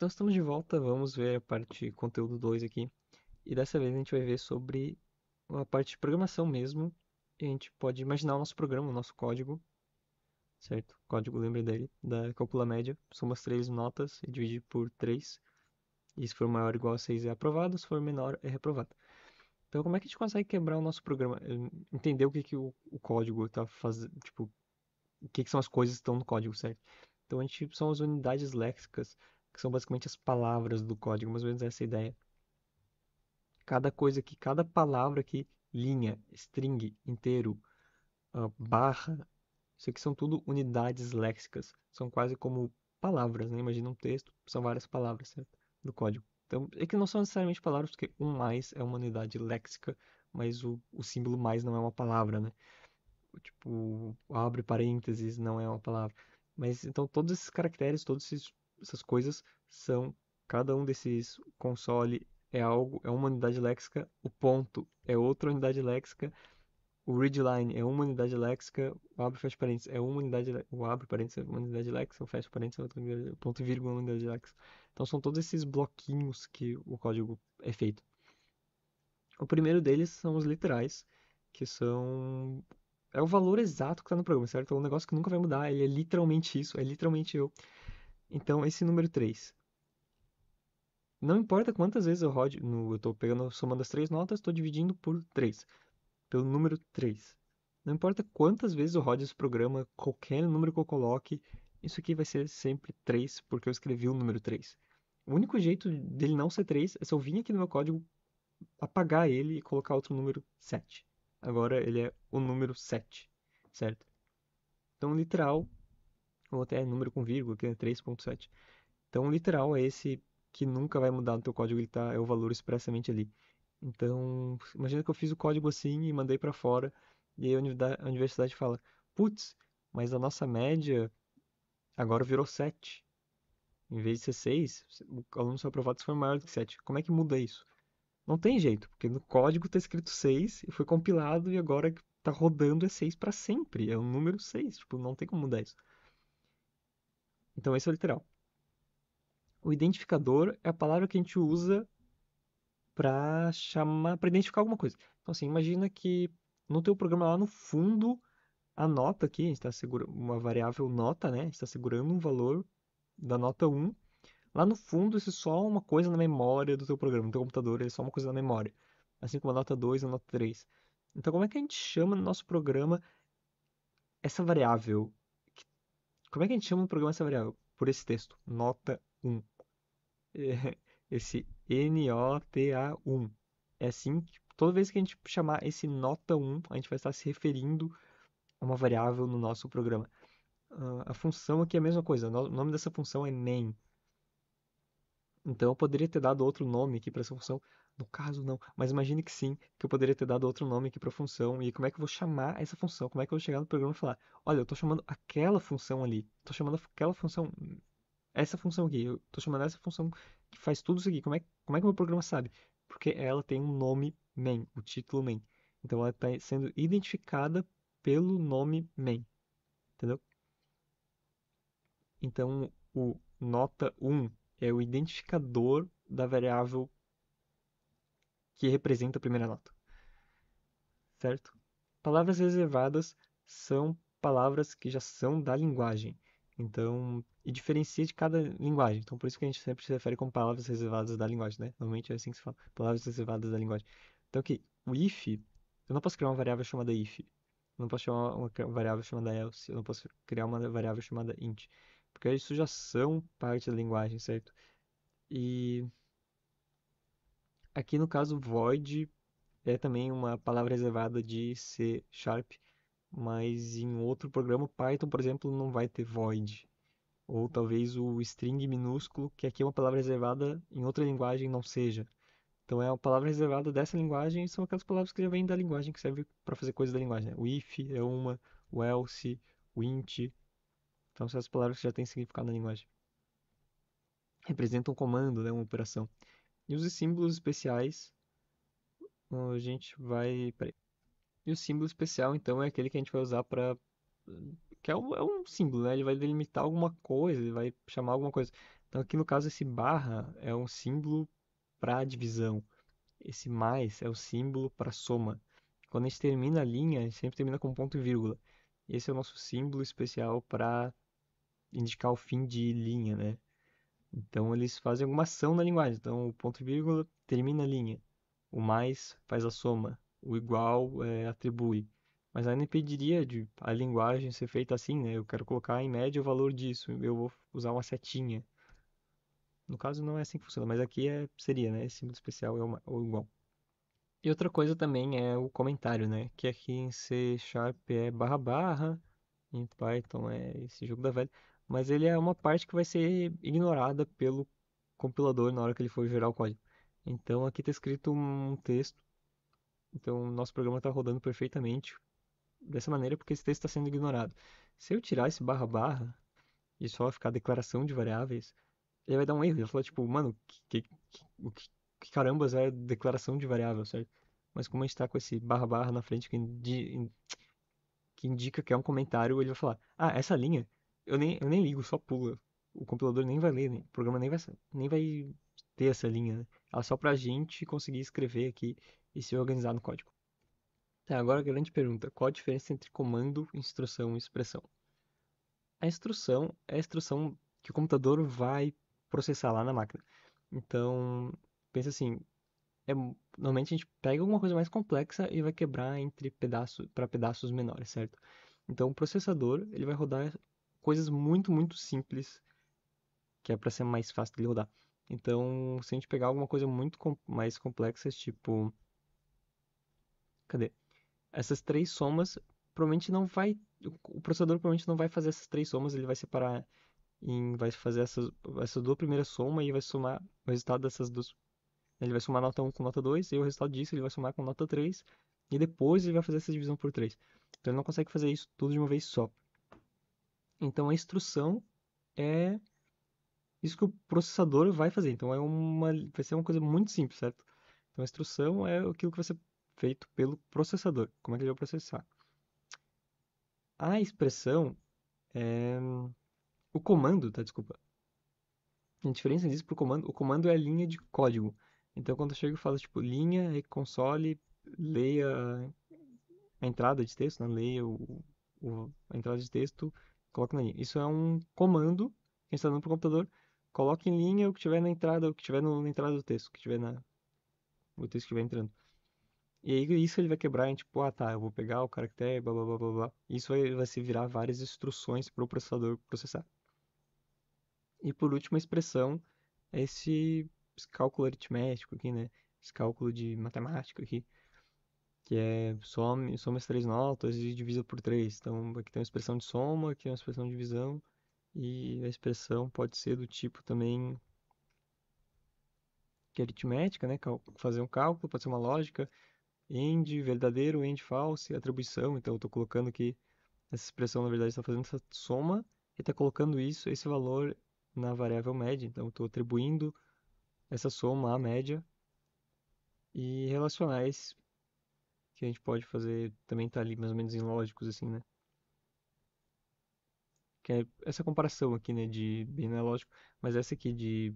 Então estamos de volta, vamos ver a parte conteúdo 2 aqui. E dessa vez a gente vai ver sobre a parte de programação mesmo. E a gente pode imaginar o nosso programa, o nosso código, certo? Código, lembre dele, da calcula média. Soma as três notas e divide por 3. E se for maior ou igual a 6 é aprovado, se for menor é reprovado. Então como é que a gente consegue quebrar o nosso programa? Entender o que, que o código está fazendo, tipo, o que, que são as coisas que estão no código, certo? Então a gente são as unidades léxicas, que são basicamente as palavras do código, mais ou menos essa é a ideia. Cada coisa aqui, cada palavra aqui, linha, string, inteiro, barra, isso aqui são tudo unidades léxicas. São quase como palavras, né? Imagina um texto, são várias palavras, certo? Do código. Então, é que não são necessariamente palavras, porque um mais é uma unidade léxica, mas o símbolo mais não é uma palavra, né? Tipo, abre parênteses não é uma palavra. Mas então todos esses caracteres, essas coisas são, cada um desses console é algo, é uma unidade léxica, o ponto é outra unidade léxica, o readline é uma unidade léxica, o abre e fecha parênteses é uma unidade, o abre parênteses é uma unidade léxica, o fecha parênteses é outra unidade, o ponto e vírgula é uma unidade léxica. Então são todos esses bloquinhos que o código é feito. O primeiro deles são os literais, que são é o valor exato que está no programa, certo? É um negócio que nunca vai mudar, ele é literalmente isso, é literalmente eu. Então, esse número 3, não importa quantas vezes eu rode, eu estou pegando, somando as três notas, estou dividindo por 3, pelo número 3. Não importa quantas vezes eu rode esse programa, qualquer número que eu coloque, isso aqui vai ser sempre 3, porque eu escrevi o número 3. O único jeito dele não ser 3 é se eu vir aqui no meu código, apagar ele e colocar outro número 7. Agora ele é o número 7, certo? Então, literal, ou até número com vírgula, que é 3.7. Então, literal é esse que nunca vai mudar no teu código, ele tá, é o valor expressamente ali. Então, imagina que eu fiz o código assim e mandei para fora, e aí a universidade fala: putz, mas a nossa média agora virou 7. Em vez de ser 6, o aluno só aprovado se for maior do que 7. Como é que muda isso? Não tem jeito, porque no código está escrito 6 e foi compilado e agora tá rodando é 6 para sempre. É o número 6, tipo, não tem como mudar isso. Então esse é o literal. O identificador é a palavra que a gente usa para chamar, para identificar alguma coisa. Então assim, imagina que no teu programa lá no fundo, a nota aqui, a gente está segurando uma variável nota, né? A gente está segurando um valor da nota 1. Lá no fundo, isso é só uma coisa na memória do teu programa, do teu computador, é só uma coisa na memória. Assim como a nota 2 e a nota 3. Então, como é que a gente chama no nosso programa essa variável? Como é que a gente chama no programa essa variável? Por esse texto, nota 1. Esse NOTA1. É assim que toda vez que a gente chamar esse nota 1, a gente vai estar se referindo a uma variável no nosso programa. A função aqui é a mesma coisa, o nome dessa função é main. Então eu poderia ter dado outro nome aqui para essa função. No caso, não. Mas imagine que sim, que eu poderia ter dado outro nome aqui para a função. E como é que eu vou chamar essa função? Como é que eu vou chegar no programa e falar: olha, eu estou chamando aquela função ali. Estou chamando aquela função. Essa função aqui. Eu estou chamando essa função que faz tudo isso aqui. Como é que o meu programa sabe? Porque ela tem um nome main, o título main. Então ela está sendo identificada pelo nome main. Entendeu? Então o nota 1 é o identificador da variável que representa a primeira nota, certo? Palavras reservadas são palavras que já são da linguagem, então, e diferencia de cada linguagem. Então, por isso que a gente sempre se refere como palavras reservadas da linguagem, né? Normalmente é assim que se fala, palavras reservadas da linguagem. Então, aqui, o if, eu não posso criar uma variável chamada if, eu não posso chamar uma variável chamada else, eu não posso criar uma variável chamada int, porque isso já são parte da linguagem, certo? E aqui no caso void é também uma palavra reservada de C Sharp, mas em outro programa, Python, por exemplo, não vai ter void. Ou talvez o string minúsculo, que aqui é uma palavra reservada, em outra linguagem não seja. Então é uma palavra reservada dessa linguagem e são aquelas palavras que já vêm da linguagem, que servem para fazer coisas da linguagem, né? O if é uma, o else, o int. Então são as palavras que já têm significado na linguagem. Representam um comando, né? Uma operação. E os símbolos especiais, a gente vai. Peraí. E o símbolo especial, então, é aquele que a gente vai usar que é um símbolo, né? Ele vai delimitar alguma coisa, ele vai chamar alguma coisa. Então aqui no caso esse barra é um símbolo para divisão. Esse mais é o símbolo para soma. Quando a gente termina a linha, a gente sempre termina com ponto e vírgula. Esse é o nosso símbolo especial para indicar o fim de linha, né? Então eles fazem alguma ação na linguagem. Então o ponto e vírgula termina a linha. O mais faz a soma. O igual atribui. Mas aí não impediria de a linguagem ser feita assim, né? Eu quero colocar em média o valor disso. Eu vou usar uma setinha. No caso não é assim que funciona, mas aqui seria, né? Esse símbolo especial é o igual. E outra coisa também é o comentário, né? Que aqui em C Sharp é barra barra, em Python é esse jogo da velha. Mas ele é uma parte que vai ser ignorada pelo compilador na hora que ele for gerar o código. Então aqui está escrito um texto, então o nosso programa está rodando perfeitamente dessa maneira porque esse texto está sendo ignorado. Se eu tirar esse barra barra e só ficar declaração de variáveis, ele vai dar um erro. Ele vai falar, tipo, mano, que carambas é declaração de variável, certo? Mas como a gente tá com esse barra barra na frente que indica que é um comentário, ele vai falar, ah, essa linha, eu nem ligo, só pula. O compilador nem vai ler, né? O programa nem vai ter essa linha, né? Ela é só pra gente conseguir escrever aqui e se organizar no código. Tá, agora a grande pergunta, qual a diferença entre comando, instrução e expressão? A instrução é a instrução que o computador vai processar lá na máquina. Então, pensa assim, normalmente a gente pega alguma coisa mais complexa e vai quebrar entre pedaços para pedaços menores, certo? Então, o processador, ele vai rodar coisas muito, muito simples, que é para ser mais fácil de rodar. Então, se a gente pegar alguma coisa muito mais complexa, tipo, cadê? Essas três somas, provavelmente não vai, o processador provavelmente não vai fazer essas três somas, ele vai separar vai fazer essas duas primeiras somas e vai somar o resultado dessas duas. Ele vai somar nota um com nota 2 e o resultado disso ele vai somar com nota 3 e depois ele vai fazer essa divisão por 3. Então ele não consegue fazer isso tudo de uma vez só. Então a instrução é isso que o processador vai fazer. Então vai ser uma coisa muito simples, certo? Então a instrução é aquilo que vai ser feito pelo processador. Como é que ele vai processar? A expressão é o comando, tá? Desculpa. A diferença disso pro comando, o comando é a linha de código. Então quando eu chego e falo tipo linha e console, leia a entrada de texto, né? Leia a entrada de texto, coloque na linha. Isso é um comando que a gente está dando pro computador. Coloque em linha o que tiver na entrada, o que tiver na entrada do texto, o que tiver o texto que estiver entrando. E aí isso ele vai quebrar em tipo, ah tá, eu vou pegar o caractere, blá blá blá blá blá. Isso vai se virar várias instruções para o processador processar. E por último, a expressão é esse cálculo aritmético aqui, né? Esse cálculo de matemática aqui, que é soma as três notas e divisa por três. Então, aqui tem uma expressão de soma, aqui é uma expressão de divisão, e a expressão pode ser do tipo também que é aritmética, né? Fazer um cálculo, pode ser uma lógica, end verdadeiro, end falso, e atribuição. Então, eu estou colocando aqui, essa expressão, na verdade, está fazendo essa soma e está colocando esse valor na variável média. Então, eu estou atribuindo essa soma à média e relacionais que a gente pode fazer também tá ali mais ou menos em lógicos assim, né? Que é essa comparação aqui, né, de bem não é lógico, mas essa aqui de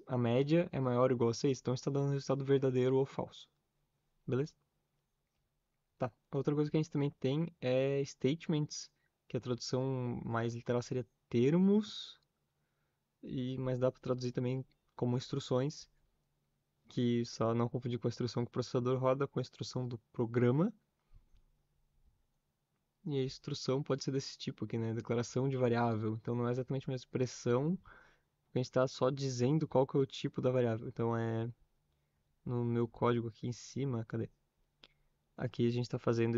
a média é maior ou igual a 6, então está dando um resultado verdadeiro ou falso. Beleza? Tá. Outra coisa que a gente também tem é statements, que a tradução mais literal seria termos, mas dá para traduzir também como instruções, que só não confundir com a instrução que o processador roda com a instrução do programa. E a instrução pode ser desse tipo aqui, né? Declaração de variável. Então não é exatamente uma expressão, a gente está só dizendo qual que é o tipo da variável. Então no meu código aqui em cima, cadê? Aqui a gente está fazendo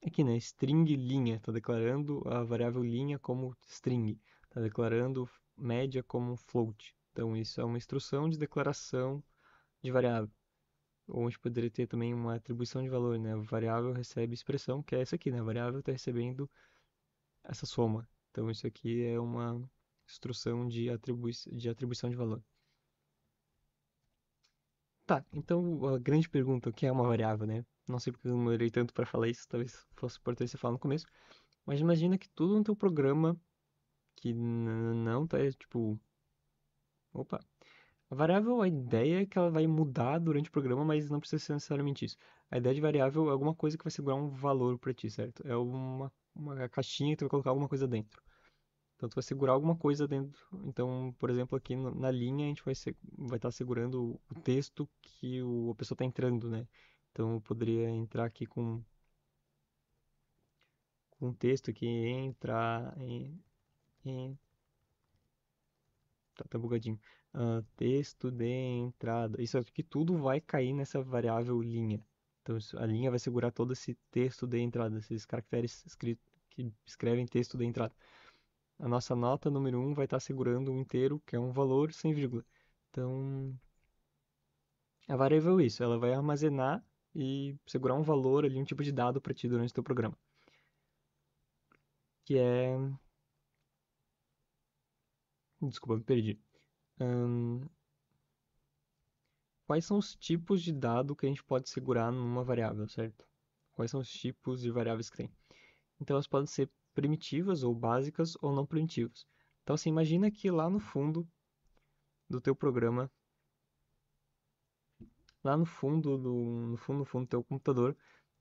aqui, né? String linha. Está declarando a variável linha como string. Está declarando média como float. Então isso é uma instrução de declaração de variável. Ou a gente poderia ter também uma atribuição de valor, né? A variável recebe expressão, que é essa aqui, né? A variável está recebendo essa soma. Então isso aqui é uma instrução de atribuição de valor. Tá, então a grande pergunta, o que é uma variável, né? Não sei porque eu demorei tanto para falar isso, talvez fosse importante você falar no começo, mas imagina que tudo no teu programa que não tá, tipo... Opa. A variável, a ideia é que ela vai mudar durante o programa, mas não precisa ser necessariamente isso. A ideia de variável é alguma coisa que vai segurar um valor para ti, certo? É uma caixinha que tu vai colocar alguma coisa dentro. Então tu vai segurar alguma coisa dentro. Então, por exemplo, aqui na linha a gente vai estar segurando o texto que a pessoa está entrando, né? Então eu poderia entrar aqui com um texto aqui, entrar em tá bugadinho. Texto de entrada. Isso aqui tudo vai cair nessa variável linha. Então a linha vai segurar todo esse texto de entrada, esses caracteres escritos que escrevem texto de entrada. A nossa nota número um vai estar segurando um inteiro, que é um valor sem vírgula. Então, a variável é isso, ela vai armazenar e segurar um valor ali, um tipo de dado para ti durante o teu programa. Que é... Desculpa, me perdi. Ahn, Quais são os tipos de dado que a gente pode segurar numa variável, certo? Quais são os tipos de variáveis que tem? Então, elas podem ser primitivas ou básicas ou não primitivas. Então, assim, imagina que lá no fundo do teu programa, lá no fundo do teu computador,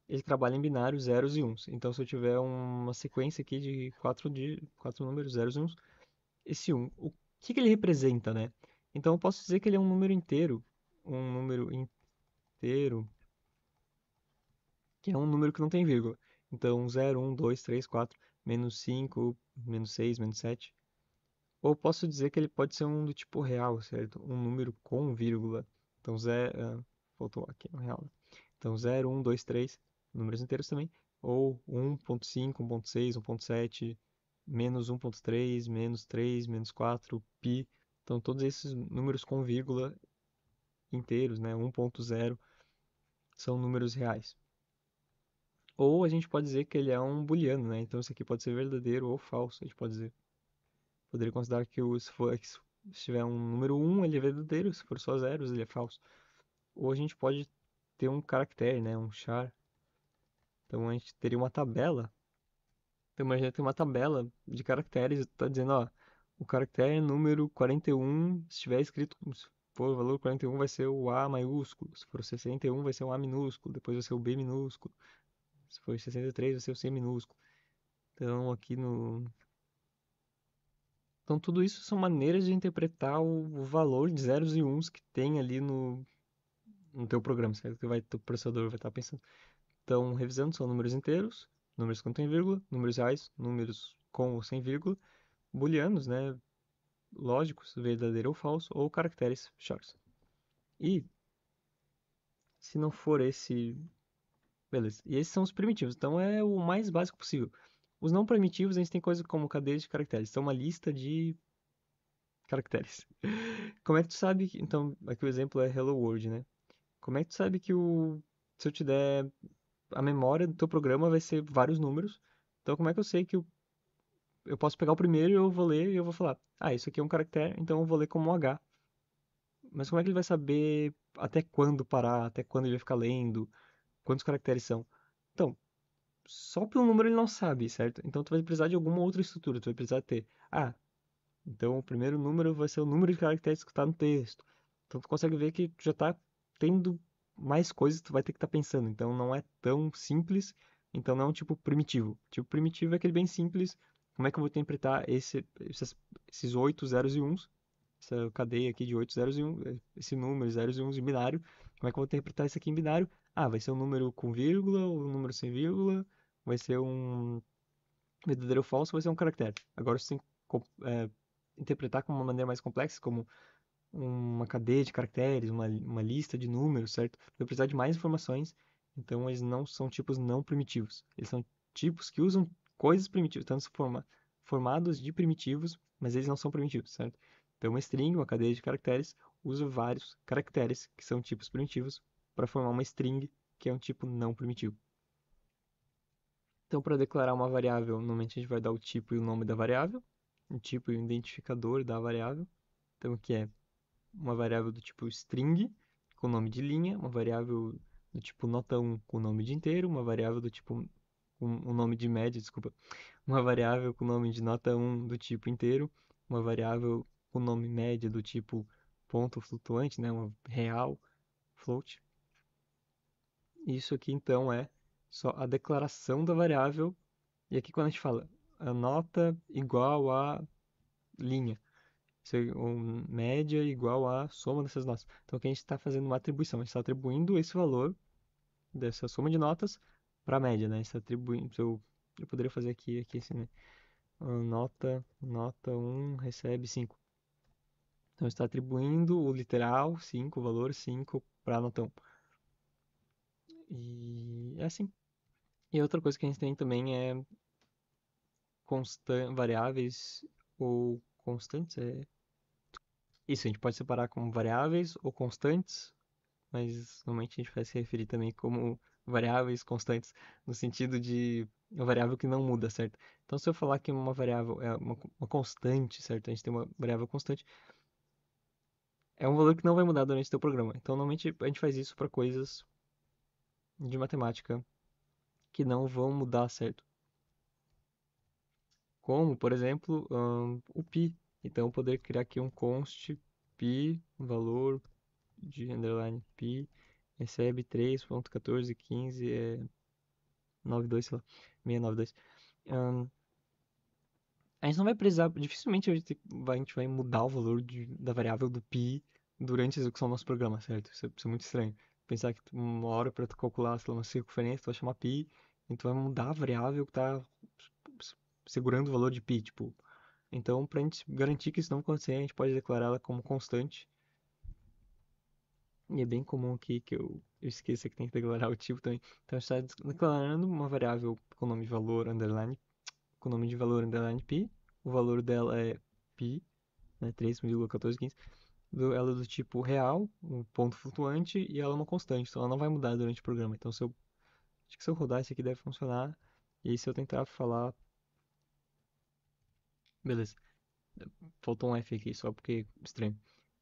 ele trabalha em binários zeros e uns. Então, se eu tiver uma sequência aqui de quatro números, zeros e uns, esse um, o que que ele representa, né? Então, eu posso dizer que ele é um número inteiro, que é um número que não tem vírgula. Então, zero, um, 2, 3, 4, menos 5, menos 6, menos 7. Ou posso dizer que ele pode ser um do tipo real, certo? Um número com vírgula. Então, faltou aqui no real, né? Então, zero, um, 2, 3, números inteiros também. Ou 1.5, 1.6, 1.7, menos 1.3, menos 3, menos 4, pi. Então, todos esses números com vírgula inteiros, né? 1.0, são números reais. Ou a gente pode dizer que ele é um booleano, né? Então, isso aqui pode ser verdadeiro ou falso. A gente pode dizer. Poderia considerar que se tiver um número um ele é verdadeiro. Se for só zeros, ele é falso. Ou a gente pode ter um caractere, né? Um char. Então, a gente teria uma tabela. Então, imagina ter uma tabela de caracteres. Tá dizendo, ó, o caractere número 41, se estiver escrito, se for o valor 41, vai ser o A maiúsculo. Se for 61, vai ser o A minúsculo. Depois vai ser o B minúsculo. Se for 63, vai ser o C minúsculo. Então, aqui no... Então, tudo isso são maneiras de interpretar o valor de zeros e uns que tem ali no teu programa, certo? Que o processador vai estar pensando. Então, revisando, são números inteiros, números que não tem vírgula, números reais, números com ou sem vírgula, booleanos, né? Lógicos, verdadeiro ou falso, ou caracteres chars. E, se não for esse... Beleza. E esses são os primitivos. Então, é o mais básico possível. Os não primitivos, a gente tem coisas como cadeias de caracteres. Então, uma lista de caracteres. Como é que tu sabe que... Então, aqui o exemplo é Hello World, né? Como é que tu sabe que se eu te der a memória do teu programa vai ser vários números? Então, como é que eu sei que eu posso pegar o primeiro e eu vou ler e eu vou falar, ah, isso aqui é um caractere, então eu vou ler como um H. Mas como é que ele vai saber até quando parar, até quando ele vai ficar lendo, quantos caracteres são? Então, só pelo número ele não sabe, certo? Então tu vai precisar de alguma outra estrutura, tu vai precisar ter, então o primeiro número vai ser o número de caracteres que está no texto. Então tu consegue ver que tu já está tendo mais coisas que tu vai ter que estar pensando. Então não é tão simples. Então não é um tipo primitivo. Tipo primitivo é aquele bem simples. Como é que eu vou interpretar esses 8 zeros e uns? Essa cadeia aqui de 8 zeros e 1, esse número, zeros e uns em binário. Como é que eu vou interpretar isso aqui em binário? Ah, vai ser um número com vírgula, ou um número sem vírgula, vai ser um verdadeiro ou falso, vai ser um caractere. Agora você tem que interpretar como uma maneira mais complexa, como uma cadeia de caracteres, uma lista de números, certo? Vai precisar de mais informações, então eles não são tipos não primitivos. Eles são tipos que usam coisas primitivas, então são formados de primitivos, mas eles não são primitivos, certo? Então uma string, uma cadeia de caracteres, usa vários caracteres que são tipos primitivos para formar uma string que é um tipo não primitivo. Então, para declarar uma variável, normalmente a gente vai dar o tipo e o nome da variável, o tipo e o identificador da variável. Então, que é uma variável do tipo string, com nome de linha, uma variável do tipo nota 1 com nome de inteiro, uma variável do tipo com o nome de média, desculpa, uma variável com nome de nota um do tipo inteiro, uma variável com nome média do tipo ponto flutuante, né, uma real, float. Isso aqui então é só a declaração da variável. E aqui quando a gente fala a nota igual a linha, ou média igual a soma dessas notas. Então aqui a gente está fazendo uma atribuição, a gente está atribuindo esse valor dessa soma de notas para a média, né? A gente está atribuindo, eu poderia fazer aqui assim, né? Nota um recebe 5. Então está atribuindo o literal 5, o valor 5 para a nota 1. E é assim. E outra coisa que a gente tem também é variáveis ou constantes. Isso, a gente pode separar como variáveis ou constantes, mas normalmente a gente vai se referir também como variáveis constantes, no sentido de uma variável que não muda, certo? Então, se eu falar que uma variável é uma constante, certo? A gente tem uma variável constante, é um valor que não vai mudar durante o teu programa. Então, normalmente a gente faz isso para coisas de matemática que não vão mudar, certo? Como, por exemplo, o π. Então, eu poderia criar aqui um const π, um valor de underline π, recebe 3.1415, 92, sei lá, 692. Ahn, a gente não vai precisar, dificilmente a gente vai mudar o valor da variável do π durante a execução do nosso programa, certo? Isso é muito estranho. Pensar que uma hora para tu calcular, sei lá, uma circunferência, tu vai chamar π, e tu vai mudar a variável que está segurando o valor de π, tipo. Então, para a gente garantir que isso não acontecer, a gente pode declarar ela como constante. E é bem comum aqui que eu esqueça que tem que declarar o tipo também. Então, a gente está declarando uma variável com o nome de valor underline, com o nome de valor underline π. O valor dela é π, né, 3,1415. Ela é do tipo real, um ponto flutuante, e ela é uma constante, então ela não vai mudar durante o programa. Então, acho que se eu rodar, isso aqui deve funcionar. E aí, se eu tentar falar. Beleza, faltou um F aqui, só porque estranho.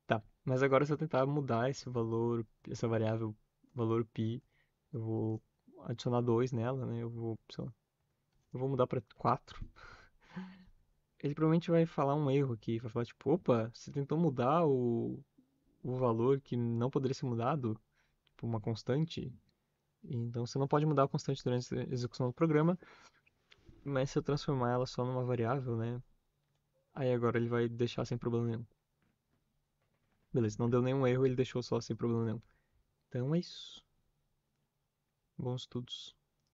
Tá, mas agora se eu tentar mudar esse valor, essa variável, valor π, eu vou adicionar 2 nela, né? Sei lá, eu vou mudar para 4. Ele provavelmente vai falar um erro aqui, vai falar tipo, opa, você tentou mudar o valor que não poderia ser mudado, tipo uma constante. Então você não pode mudar a constante durante a execução do programa, mas se eu transformar ela só numa variável, né? Aí agora ele vai deixar sem problema nenhum. Beleza, não deu nenhum erro, ele deixou só sem problema nenhum. Então é isso. Bons estudos.